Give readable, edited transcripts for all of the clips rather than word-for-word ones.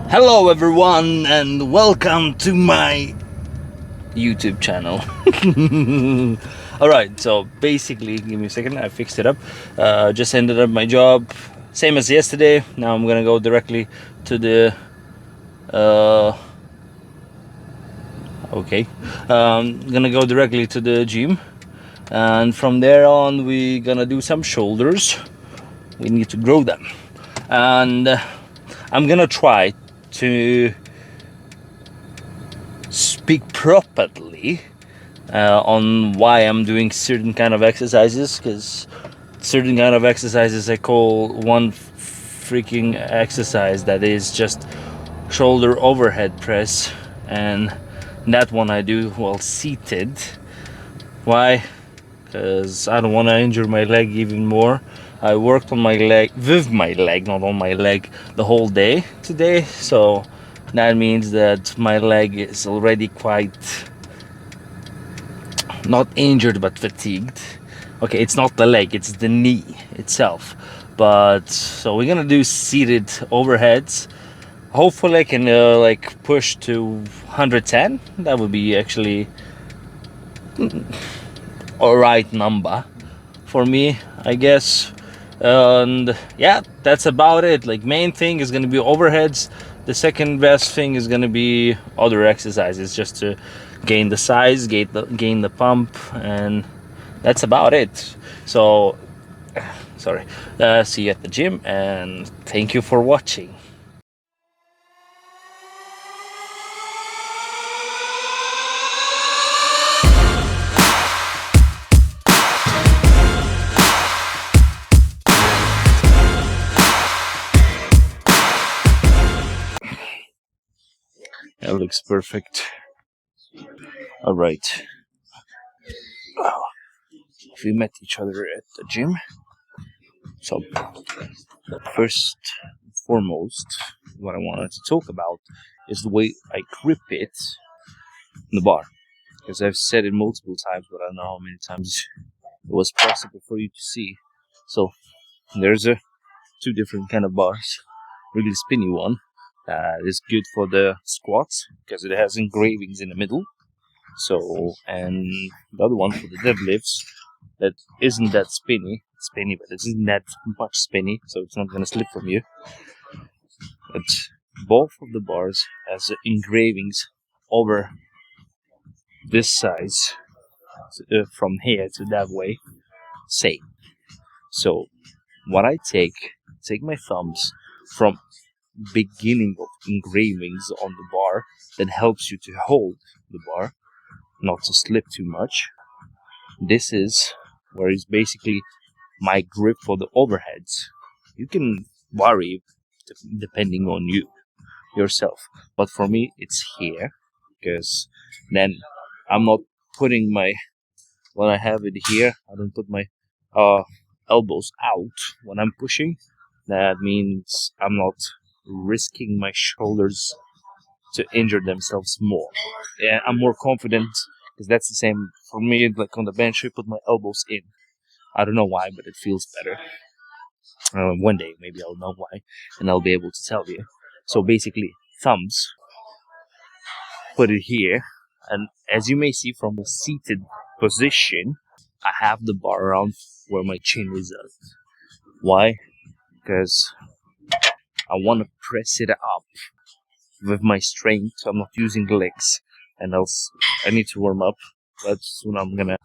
Hello everyone and welcome to my YouTube channel. Alright, so basically, give me a second, I fixed it up. Just ended up my job, same as yesterday. Now I'm gonna go directly to the gonna go directly to the gym, and from there on we gonna do some shoulders. We need to grow them, and I'm gonna try to speak properly on why I'm doing certain kind of exercises, because certain kind of exercises I call one freaking exercise that is just shoulder overhead press, and that one I do while seated. Why? Because I don't want to injure my leg even more. I worked on my leg, with my leg, not on my leg, the whole day today, so that means that my leg is already quite not injured but fatigued. Okay, it's not the leg, it's the knee itself. But so we're gonna do seated overheads. Hopefully I can like push to 110. That would be actually a right number for me, I guess. And yeah, that's about it. Like, main thing is gonna be overheads. The second best thing is gonna be other exercises, just to gain the size, gain the pump, and that's about it. So sorry, see you at the gym, and thank you for watching. That looks perfect. All right, we met each other at the gym. So first and foremost, what I wanted to talk about is the way I grip it in the bar, because I've said it multiple times, but I don't know how many times it was possible for you to see. So there's two different kind of bars. Really spinny one that is good for the squats because it has engravings in the middle. So, and the other one for the deadlifts that isn't that spinny. It's spinny, but it isn't that much spinny, so it's not gonna slip from you. But both of the bars has engravings over this size, from here to that way, same. So what I take my thumbs from beginning of engravings on the bar that helps you to hold the bar, not to slip too much. This is where is basically my grip for the overheads. You can vary depending on yourself, but for me it's here, because then I'm not putting my, when I have it here, I don't put my elbows out when I'm pushing. That means I'm not risking my shoulders to injure themselves more. Yeah, I'm more confident, because that's the same for me. Like on the bench, I put my elbows in. I don't know why, but it feels better. One day, maybe I'll know why, and I'll be able to tell you. So basically, thumbs, put it here, and as you may see from the seated position, I have the bar around where my chin is at. Why? Because I want to press it up with my strength. I'm not using legs, and else I need to warm up. But soon I'm gonna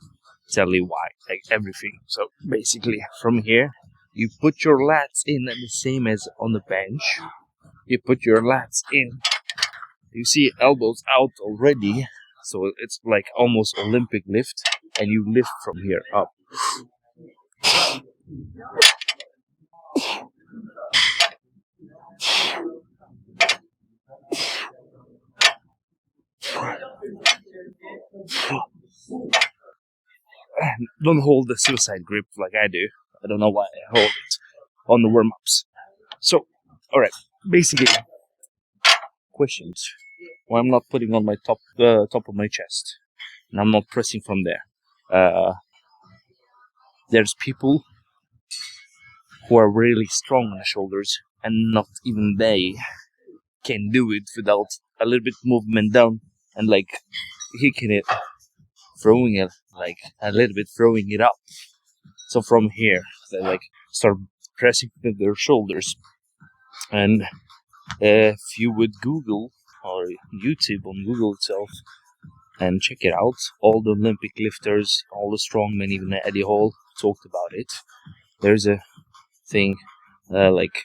tell you why, like everything. So basically, from here, you put your lats in, and the same as on the bench. You put your lats in. You see elbows out already, so it's like almost Olympic lift, and you lift from here up. Don't hold the suicide grip like I do. I don't know why I hold it on the warm-ups. So, alright, basically, questions. Why I'm not putting on my top of my chest, and I'm not pressing from there. There's people who are really strong on the shoulders, and not even they can do it without a little bit movement down and like kicking it, throwing it like a little bit, throwing it up. So from here, they like start pressing with their shoulders. And if you would Google or YouTube on Google itself and check it out, all the Olympic lifters, all the strongmen, even Eddie Hall talked about it. There's a thing like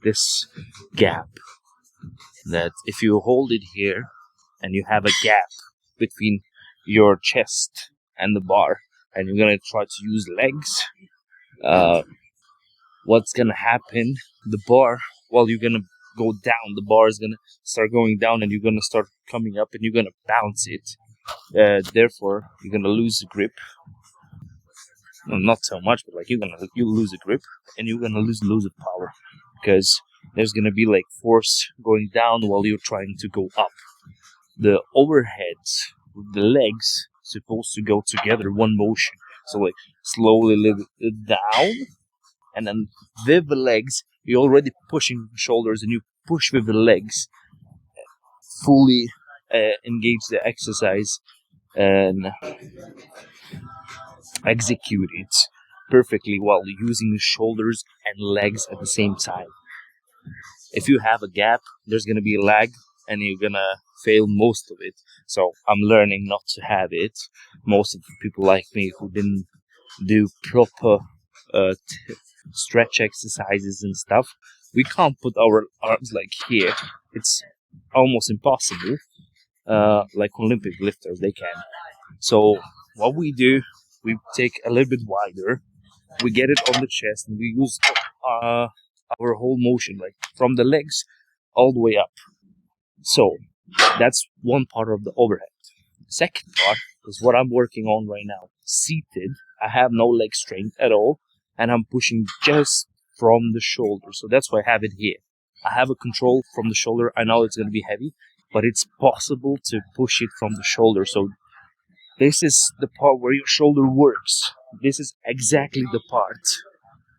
this gap, that if you hold it here and you have a gap between your chest and the bar, and you're gonna try to use legs, what's gonna happen? The bar, while you're gonna go down, the bar is gonna start going down, and you're gonna start coming up, and you're gonna bounce it. Therefore, you're gonna lose the grip. Well, not so much, but like you'll lose the grip, and you're gonna lose the power, because there's gonna be like force going down while you're trying to go up. The overheads with the legs supposed to go together, one motion. So like slowly lift it down, and then with the legs, you're already pushing the shoulders, and you push with the legs, fully engage the exercise and execute it perfectly while using the shoulders and legs at the same time. If you have a gap, there's gonna be a lag, and you're gonna fail most of it. So I'm learning not to have it. Most of the people like me who didn't do proper stretch exercises and stuff, we can't put our arms like here. It's almost impossible. Like Olympic lifters, they can. So what we do, we take a little bit wider, we get it on the chest, and we use our whole motion, like from the legs all the way up. So that's one part of the overhead. Second part is what I'm working on right now. Seated, I have no leg strength at all, and I'm pushing just from the shoulder. So that's why I have it here. I have a control from the shoulder. I know it's going to be heavy, but it's possible to push it from the shoulder. So this is the part where your shoulder works. This is exactly the part.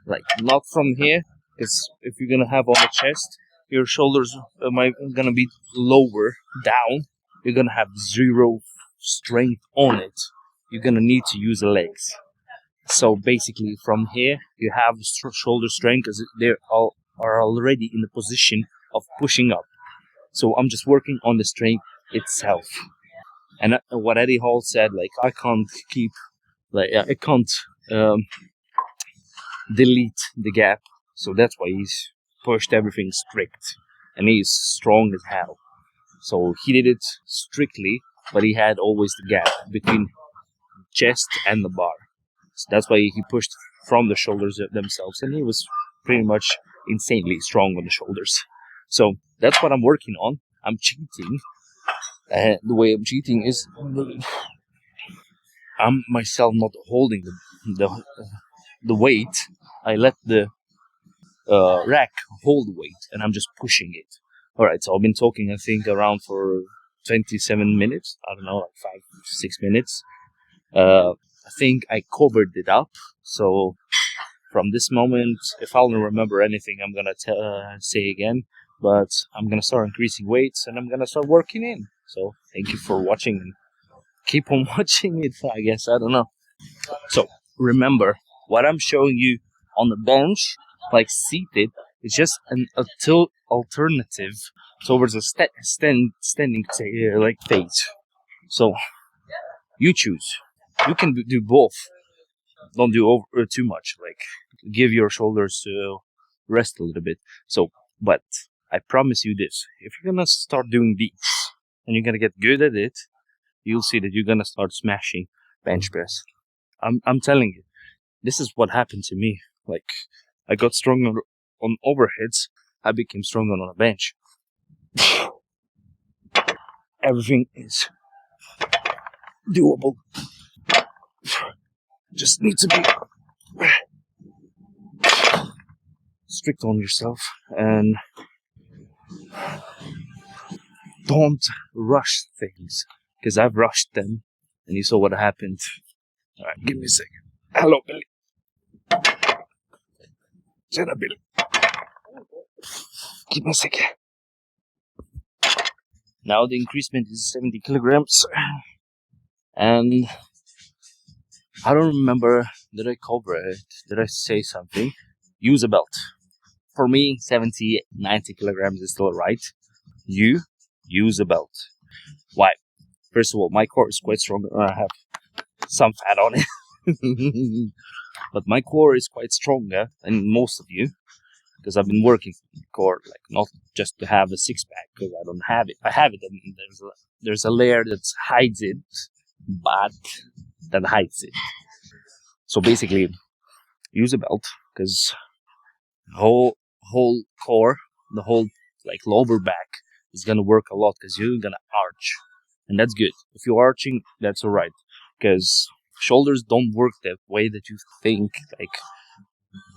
Like, not from here, because if you're going to have on the chest, your shoulders are going to be lower down. You're going to have zero strength on it. You're going to need to use the legs. So basically from here, you have shoulder strength because they are already in the position of pushing up. So I'm just working on the strength itself. And what Eddie Hall said, like, I can't delete the gap. So that's why he's pushed everything strict. And he's strong as hell. So he did it strictly, but he had always the gap between chest and the bar. So that's why he pushed from the shoulders themselves, and he was pretty much insanely strong on the shoulders. So that's what I'm working on. I'm cheating. The way I'm cheating is I'm myself not holding the weight. I let the rack hold the weight, and I'm just pushing it. Alright, so I've been talking, I think, around for 27 minutes. I don't know, like 5-6 minutes. I think I covered it up. So from this moment, if I don't remember anything, I'm gonna say again. But I'm gonna start increasing weights, and I'm gonna start working in. So thank you for watching, and keep on watching it, I guess. I don't know. So remember, what I'm showing you on the bench, like seated, is just an alternative towards a standing like phase. So you choose. You can do both. Don't do over too much. Like, give your shoulders to rest a little bit. So, but I promise you this: if you're gonna start doing these and you're gonna get good at it, you'll see that you're gonna start smashing bench press. I'm telling you, this is what happened to me. Like, I got stronger on overheads. I became stronger on a bench. Everything is doable. Just need to be strict on yourself, and don't rush things, because I've rushed them, and you saw what happened. Alright, give me a second. Hello, Billy. Jenna, Billy. Give me a second. Now the increasement is 70 kilograms, and I don't remember, did I cover it? Did I say something? Use a belt. For me, 70, 90 kilograms is still right. You use a belt. Why? First of all, my core is quite strong. I have some fat on it. But my core is quite stronger than most of you, because I've been working for the core, like not just to have a six pack, because I don't have it. I have it, and there's a layer that hides it, but that hides it. So basically, use a belt, because the whole core, the whole like lower back is gonna work a lot, because you're gonna arch, and that's good. If you're arching, that's alright, because shoulders don't work that way that you think. Like,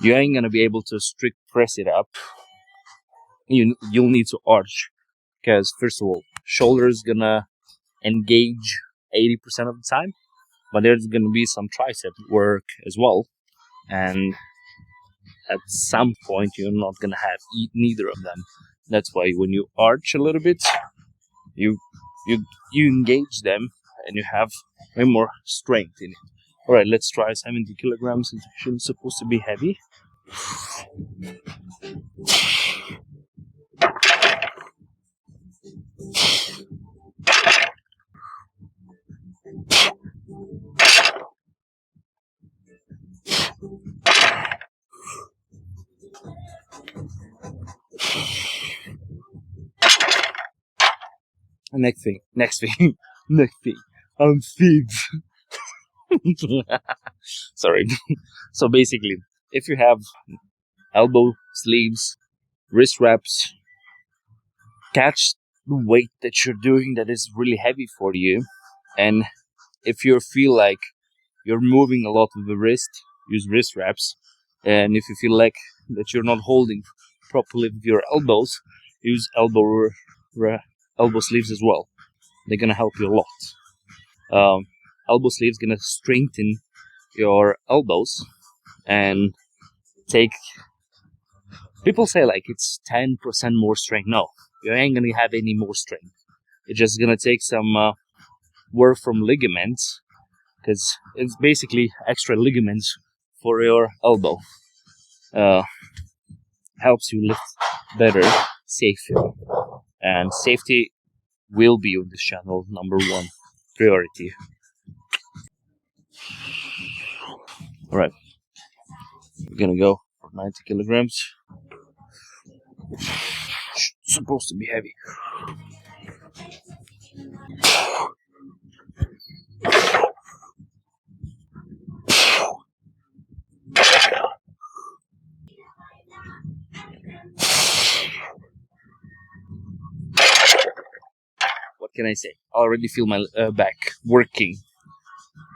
you ain't gonna be able to strict press it up. You'll need to arch, because first of all, shoulders gonna engage 80% of the time, but there's gonna be some tricep work as well, and at some point you're not gonna have neither of them. That's why when you arch a little bit, you engage them, and you have way more strength in it. All right, let's try 70 kilograms. It's actually supposed to be heavy. Next thing, I'm fit. Sorry. So basically, if you have elbow sleeves, wrist wraps, catch the weight that you're doing that is really heavy for you, and if you feel like you're moving a lot with the wrist, use wrist wraps, and if you feel like that you're not holding properly with your elbows, use elbow sleeves as well. They're gonna help you a lot. Elbow sleeves gonna strengthen your elbows and take. People say like it's 10% more strength. No, you ain't gonna have any more strength. It's just gonna take some work from ligaments, because it's basically extra ligaments for your elbow. Helps you lift better, safer, and safety will be on this channel number one priority. All right, we're gonna go for 90 kilograms. It's supposed to be heavy. What can I say? I already feel my back working.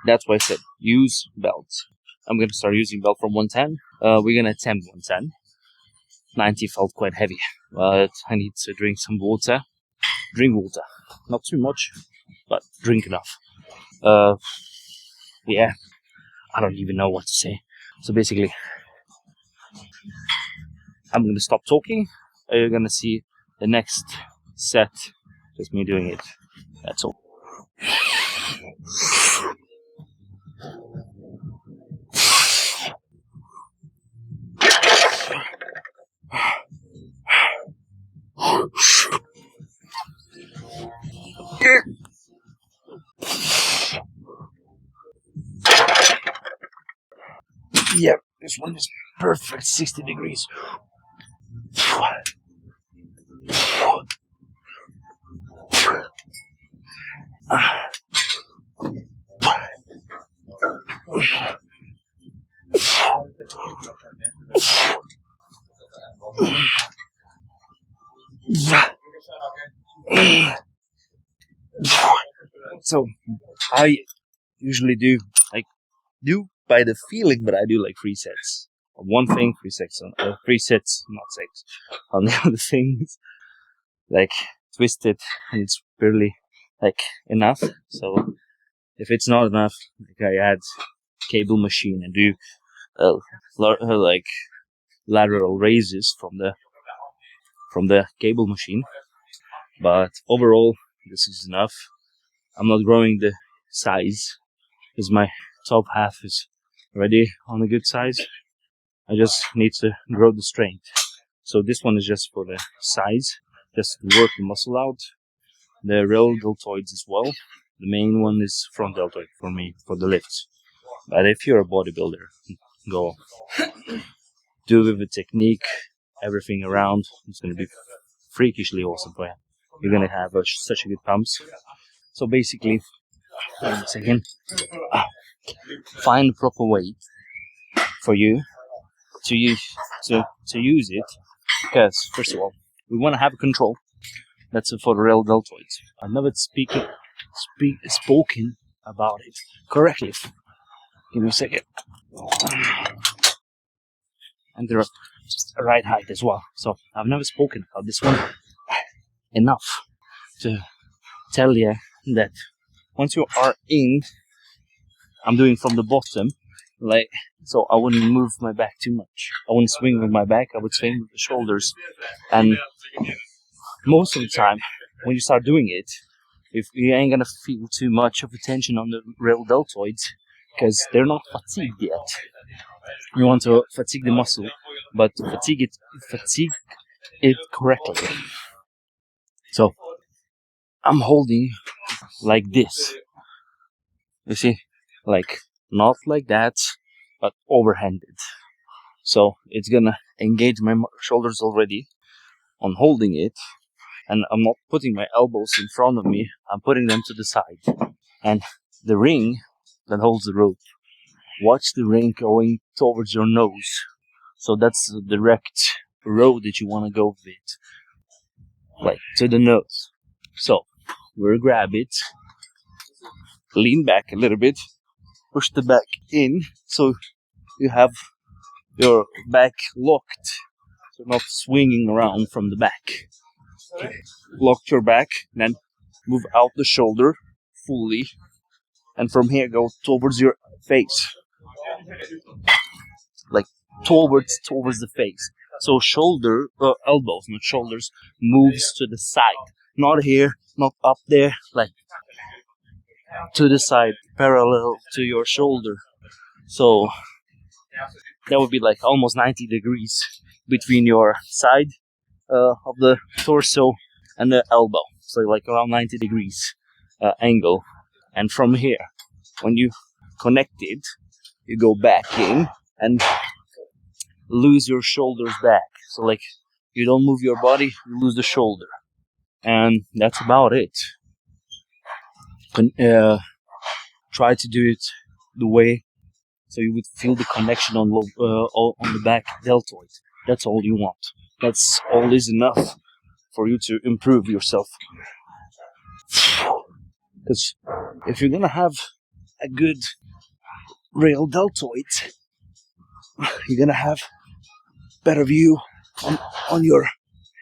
That's why I said use belts. I'm gonna start using belt from 110. We're gonna attempt 110. 90 felt quite heavy, but I need to drink some water. Drink water, not too much, but drink enough. Yeah, I don't even know what to say. So basically, I'm gonna stop talking. You're gonna see the next set, just me doing it. That's all. Yep, this one is perfect, 60 degrees. So I usually do by the feeling, but I do like 3 sets. One thing, 3 sets, 3 sets, not 6. On the other things, like twist it, and it's barely like enough. So if it's not enough, like I add cable machine and do like lateral raises from the cable machine. but overall this is enough. I'm not growing the size because my top half is already on a good size. I just need to grow the strength. So this one is just for the size, just to work the muscle out. The real deltoids as well. The main one is front deltoid for me, for the lifts. But if you're a bodybuilder, go do with the technique, everything around. It's going to be freakishly awesome for you. You're going to have such a good pumps. So basically, wait a second, find the proper way for you to use it, because first of all, we want to have control. That's for the real deltoids. I've never spoken about it correctly. Give me a second. And the right height as well. So I've never spoken about this one enough to tell you that once you are in, I'm doing from the bottom, like, so I wouldn't move my back too much. I wouldn't swing with my back, I would swing with the shoulders. And most of the time, when you start doing it, if you ain't gonna feel too much of a tension on the real deltoids, because they're not fatigued yet. You want to fatigue the muscle, but fatigue it correctly. So I'm holding like this. You see, like not like that, but overhanded. So it's gonna engage my shoulders already on holding it, and I'm not putting my elbows in front of me. I'm putting them to the side, and the ring that holds the rope. Watch the ring going towards your nose. So that's the direct road that you want to go with, like to the nose. So we'll grab it, lean back a little bit, push the back in, so you have your back locked, so not swinging around from the back. Lock your back, then move out the shoulder fully, and from here go towards your face, like towards the face. So shoulder, elbows, not shoulders, moves to the side, not here, not up there, like to the side, parallel to your shoulder. So that would be like almost 90 degrees between your side of the torso and the elbow. So like around 90 degrees angle. And from here, when you connect it, you go back in and lose your shoulders back. So like you don't move your body, you lose the shoulder. And that's about it. Try to do it the way so you would feel the connection on the back deltoid. That's all you want. That's all is enough for you to improve yourself. Because if you're gonna have a good real deltoid, you're gonna have better view on your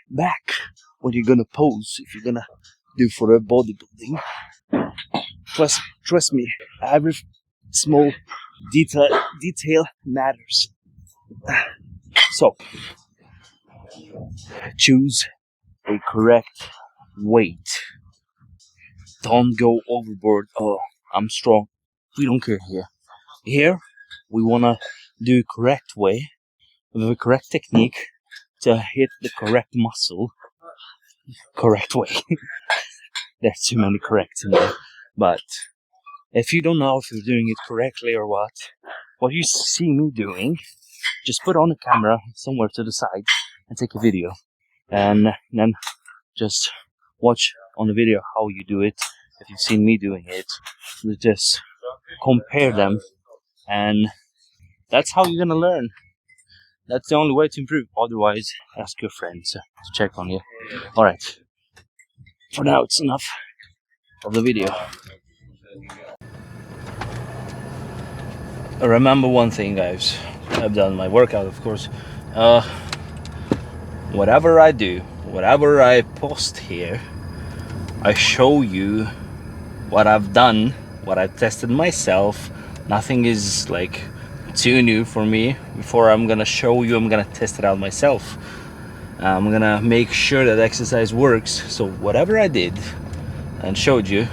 back when you're gonna pose. If you're gonna do for a bodybuilding, trust me, every small detail matters. So choose a correct weight. Don't go overboard. Oh, I'm strong. We don't care here. Here, we wanna do correct way, with the correct technique to hit the correct muscle. Correct way. There's too many corrects in there. But if you don't know if you're doing it correctly or what you see me doing, just put on a camera somewhere to the side and take a video. And then just watch on the video how you do it. If you've seen me doing it, just compare them, and that's how you're gonna learn. That's the only way to improve. Otherwise, ask your friends to check on you. Alright, for now it's enough of the video. Remember one thing, guys. I've done my workout, of course. Whatever I do, whatever I post here, I show you what I've done, what I've tested myself. Nothing is like too new for me. Before I'm gonna show you, I'm gonna test it out myself. I'm gonna make sure that exercise works. So whatever I did and showed you,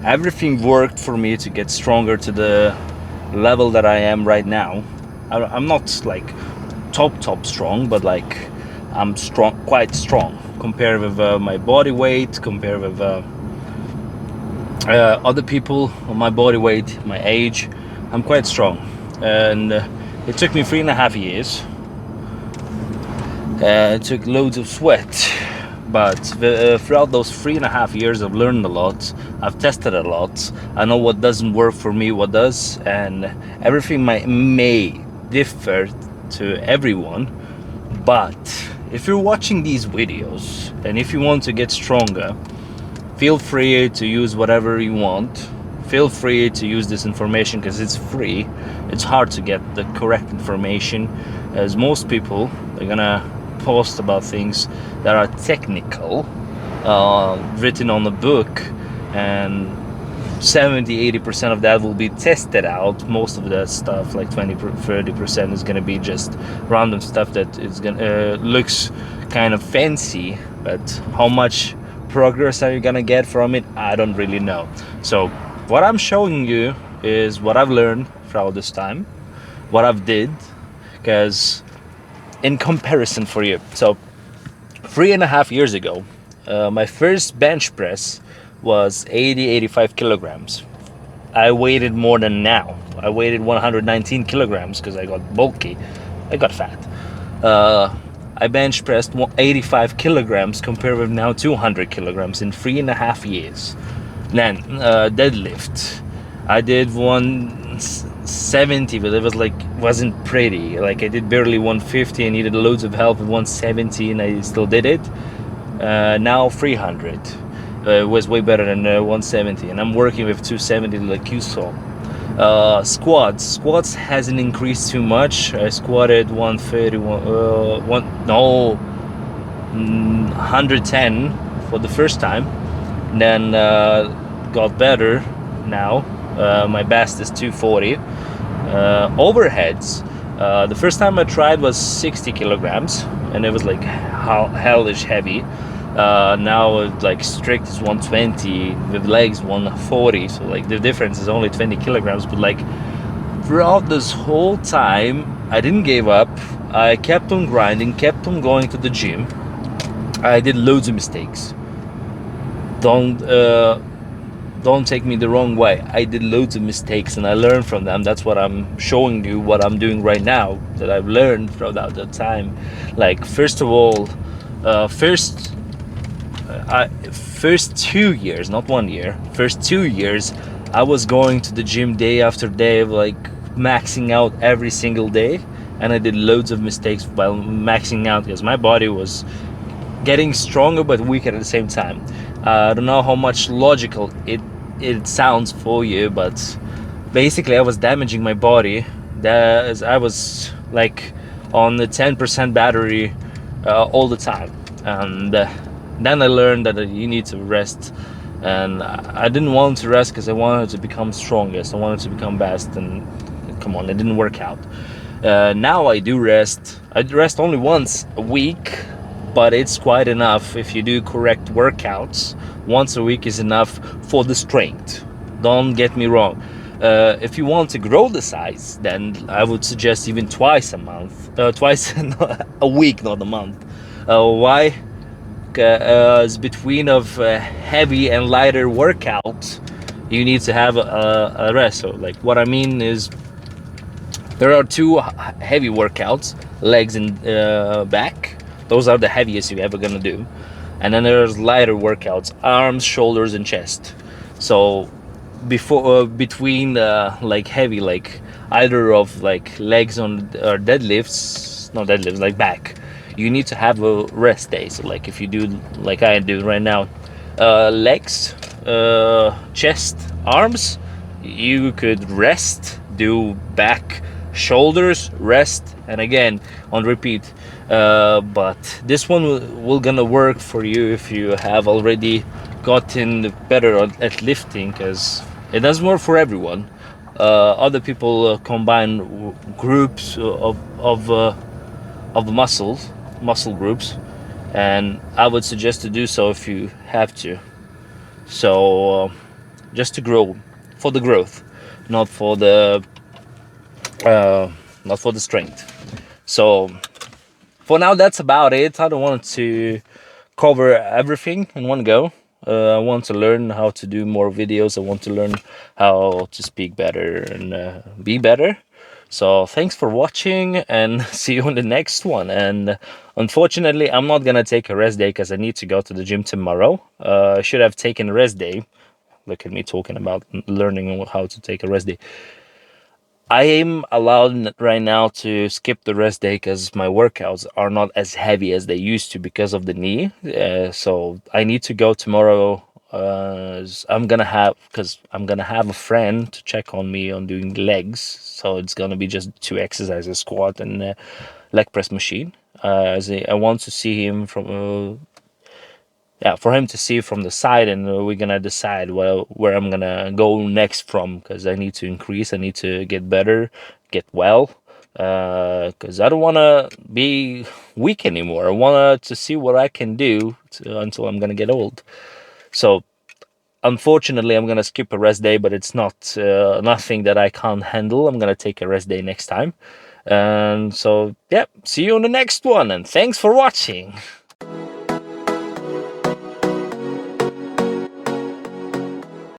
everything worked for me to get stronger to the level that I am right now. I'm not like top strong, but like I'm strong, quite strong compared with my body weight, compared with other people on my body weight, my age. I'm quite strong, and it took me 3.5 years. It took loads of sweat, but throughout those 3.5 years I've learned a lot. I've tested a lot. I know what doesn't work for me, what does, and everything may differ to everyone. But if you're watching these videos and if you want to get stronger, feel free to use whatever you want. Feel free to use this information because it's free. It's hard to get the correct information, as most people are gonna post about things that are technical, written on a book, and 70-80% of that will be tested out. Most of that stuff, like 20-30%, is gonna be just random stuff that is gonna looks kind of fancy, but how much progress are you gonna get from it? I don't really know. So what I'm showing you is what I've learned throughout this time, what I've did, because in comparison for you. So 3.5 years ago, my first bench press was 85 kilograms. I weighted more than now. I weighted 119 kilograms because I got bulky. I got fat. I bench pressed 85 kilograms compared with now 200 kilograms in 3.5 years. Then deadlift. I did 170, but it was like wasn't pretty. Like I did barely 150 and needed loads of help with 170, and I still did it. Now 300 was way better than 170, and I'm working with 270 like you saw. Squats hasn't increased too much. I squatted 130, 110 for the first time, and then got better now. My best is 240. Overheads, the first time I tried was 60 kilograms, and it was like hellish heavy. Now like strict is 120, with legs 140, so like the difference is only 20 kilograms. But like throughout this whole time I didn't give up. I kept on grinding, kept on going to the gym. I did loads of mistakes. Don't take me the wrong way. I did loads of mistakes and I learned from them. That's what I'm showing you, what I'm doing right now, that I've learned throughout that time. Like first of all, first 2 years, not 1 year, first 2 years, I was going to the gym day after day, like maxing out every single day, and I did loads of mistakes while maxing out because my body was getting stronger but weaker at the same time. I don't know how much logical it sounds for you, but basically I was damaging my body. That I was like on the 10% battery all the time, and then I learned that you need to rest, and I didn't want to rest because I wanted to become strongest, I wanted to become best, and come on, it didn't work out. Now I do rest. I rest only once a week, but it's quite enough. If you do correct workouts, once a week is enough for the strength. Don't get me wrong. If you want to grow the size, then I would suggest even twice a month, twice a week, not a month. Why? Because between of heavy and lighter workouts, you need to have a rest. So like what I mean is, there are two heavy workouts, legs and back. Those are the heaviest you're ever gonna do. And then there's lighter workouts, arms, shoulders, and chest. So between like heavy, like either of like legs on or deadlifts, not deadlifts, like back, you need to have a rest day. So like if you do like I do right now, legs, chest, arms, you could rest, do back, shoulders, rest, and again on repeat. But this one will gonna work for you if you have already gotten better at lifting, because it doesn't work for everyone. Other people combine groups of muscle groups. and I would suggest to do so if you have to. So just to grow, for the growth, not for the uh, not for the strength. So for now, that's about it. I don't want to cover everything in one go. I want to learn how to do more videos. I want to learn how to speak better and be better. So thanks for watching, and see you on the next one. And unfortunately, I'm not gonna take a rest day because I need to go to the gym tomorrow. I should have taken a rest day. Look at me talking about learning how to take a rest day. I am allowed right now to skip the rest day because my workouts are not as heavy as they used to because of the knee. So I need to go tomorrow. I'm gonna have because I'm gonna have a friend to check on me on doing legs. So it's gonna be just 2 exercises: squat and leg press machine. As I want to see him from for him to see from the side, and we're gonna decide where I'm gonna go next from, because I need to increase, I need to get better, get well, because I don't want to be weak anymore. I want to see what I can do until I'm gonna get old. So unfortunately, I'm gonna skip a rest day, but it's not nothing that I can't handle. I'm gonna take a rest day next time. And so yeah, see you on the next one, and thanks for watching.